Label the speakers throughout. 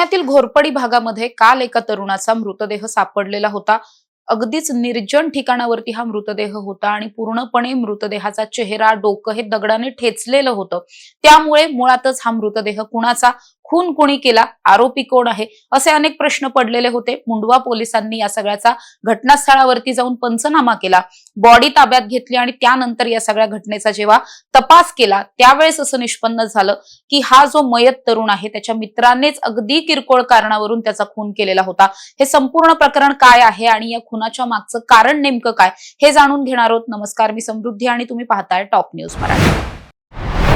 Speaker 1: पुण्यातील घोरपडी भागामध्ये काल एका तरुणाचा मृतदेह सापडलेला होता। अगदीच निर्जन ठिकाणावरती हा मृतदेह होता आणि पूर्णपणे मृतदेहाचा चेहरा, डोकं हे दगडाने ठेचलेलं होतं। त्यामुळे मुळातच हा मृतदेह कुणाचा, खून कोणी केला, आरोपी कोण आहे, असे अनेक प्रश्न पडलेले होते। मुंडवा पोलिसांनी या सगळ्याचा घटनास्थळावरती जाऊन पंचनामा केला, बॉडी ताब्यात घेतली आणि त्यानंतर या सगळ्या घटनेचा जेव्हा तपास केला त्यावेळेस असं निष्पन्न झालं की हा जो मयत तरुण आहे त्याच्या मित्रानेच अगदी किरकोळ कारणावरून त्याचा खून केलेला होता। हे संपूर्ण प्रकरण काय आहे आणि या खुनाच्या मागचं कारण नेमकं काय हे जाणून घेणार आहोत। नमस्कार, मी समृद्धी आणि तुम्ही पाहताय टॉप न्यूज मराठी।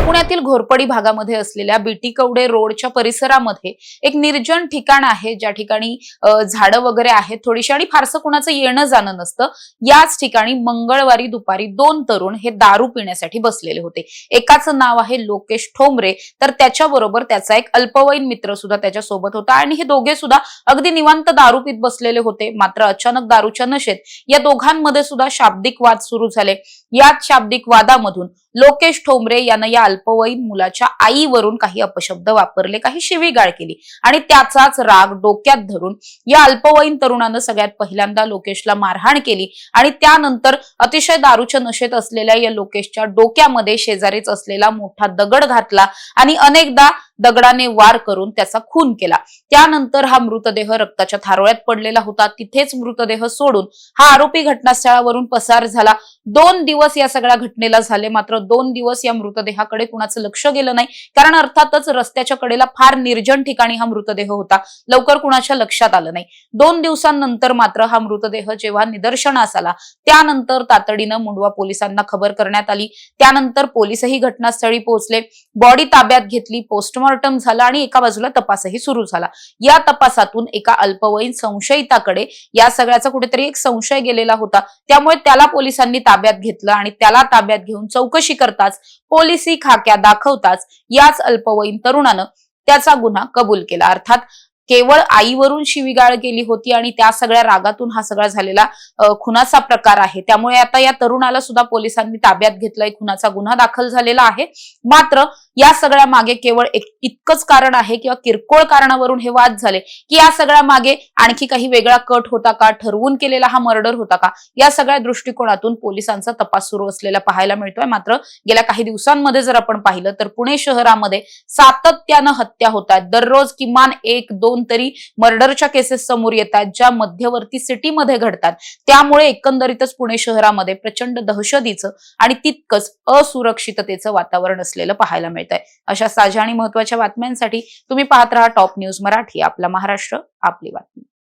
Speaker 1: पुण्यातील घोरपडी भागामध्ये असलेल्या बीटी कवडे रोडच्या परिसरामध्ये एक निर्जन ठिकाण आहे, ज्या ठिकाणी झाडं वगैरे आहेत थोडीशी आणि फारसं कुणाचं येणं जाणं नसतं। याच ठिकाणी मंगळवारी दुपारी दोन तरुण हे दारू पिण्यासाठी बसलेले होते। एकाचं नाव आहे लोकेश ठोंबरे, तर त्याच्याबरोबर त्याचा एक अल्पवयीन मित्र सुद्धा त्याच्या सोबत होता आणि हे दोघे सुद्धा अगदी निवांत दारू पीत बसलेले होते। मात्र अचानक दारूच्या नशेत या दोघांमध्ये सुद्धा शाब्दिक वाद सुरू झाले। याच शाब्दिक वादामधून लोकेश ठोंबरे यानं या अल्पवयीन मुलाच्या आईवरून काही अपशब्द वापरले, काही शिवीगाळ केली आणि त्याचाच राग डोक्यात धरून या अल्पवयीन तरुणानं सगळ्यात पहिल्यांदा लोकेशला मारहाण केली आणि त्यानंतर अतिशय दारूच्या नशेत असलेल्या या लोकेशच्या डोक्यामध्ये शेजारीच असलेला मोठा दगड घातला आणि अनेकदा दगडाने वार करून त्याचा खून केला। त्यानंतर हा मृतदेह रक्ताच्या थारोळ्यात पडलेला होता। तिथेच मृतदेह सोडून हा आरोपी घटनास्थळावरून पसार झाला। 2 दिवस या सगळ्या घटनेला झाले, मात्र 2 दिवस या मृतदेहाकडे कुणाचं लक्ष गेलं नाही, कारण अर्थातच रस्त्याच्या कडेला फार निर्जन ठिकाणी हा मृतदेह होता, लवकर कुणाच्या लक्षात आलं नाही। 2 दिवसांनंतर मात्र हा मृतदेह जेव्हा निदर्शनास आला त्यानंतर तातडीनं मुंडवा पोलिसांना खबर करण्यात आली। त्यानंतर पोलीसही घटनास्थळी पोहोचले, बॉडी ताब्यात घेतली, पोस्टमॉर्टम झाला आणि एका बाजूला तपासही सुरू झाला। या तपासातून एका अल्पवयीन संशयिताकडे या सगळ्याचा कुठेतरी एक संशय गेलेला होता, त्यामुळे त्याला पोलिसांनी ताब्यात घेतलं आणि त्याला ताब्यात घेऊन चौकशी करताच, पोलिसी खाक्या दाखवताच याच अल्पवयीन तरुणानं त्याचा गुन्हा कबूल केला। अर्थात केवळ आईवरून शिवीगाळ केली होती आणि त्या सगळ्या रागातून हा सगळा झालेला खुनाचा प्रकार आहे। त्यामुळे आता या तरुणाला सुद्धा पोलिसांनी ताब्यात घेतलंय, खुनाचा गुन्हा दाखल झालेला आहे। मात्र या सगळ्या मागे केवळ इतकंच कारण आहे किंवा किरकोळ कारणावरून हे वाद झाले की या सगळ्या मागे आणखी काही वेगळा कट होता का, ठरवून केलेला हा मर्डर होता का, या सगळ्या दृष्टिकोनातून पोलिसांचा तपास सुरू असलेला पाहायला मिळतोय। मात्र गेल्या काही दिवसांमध्ये जर आपण पाहिलं तर पुणे शहरामध्ये सातत्यानं हत्या होतात, दररोज किमान 1-2 तरी मर्डरच्या केसेस समोर येतात, ज्या मध्यवर्ती सिटीमध्ये घडतात। त्यामुळे एकंदरीतच पुणे शहरामध्ये प्रचंड दहशतीचं आणि तितकंच असुरक्षिततेचं वातावरण असलेलं पाहायला मिळतंय। अशा ताज्या आणि महत्त्वाच्या बातम्यांसाठी तुम्ही पाहत राहा टॉप न्यूज मराठी। आपला महाराष्ट्र, आपली बातमी।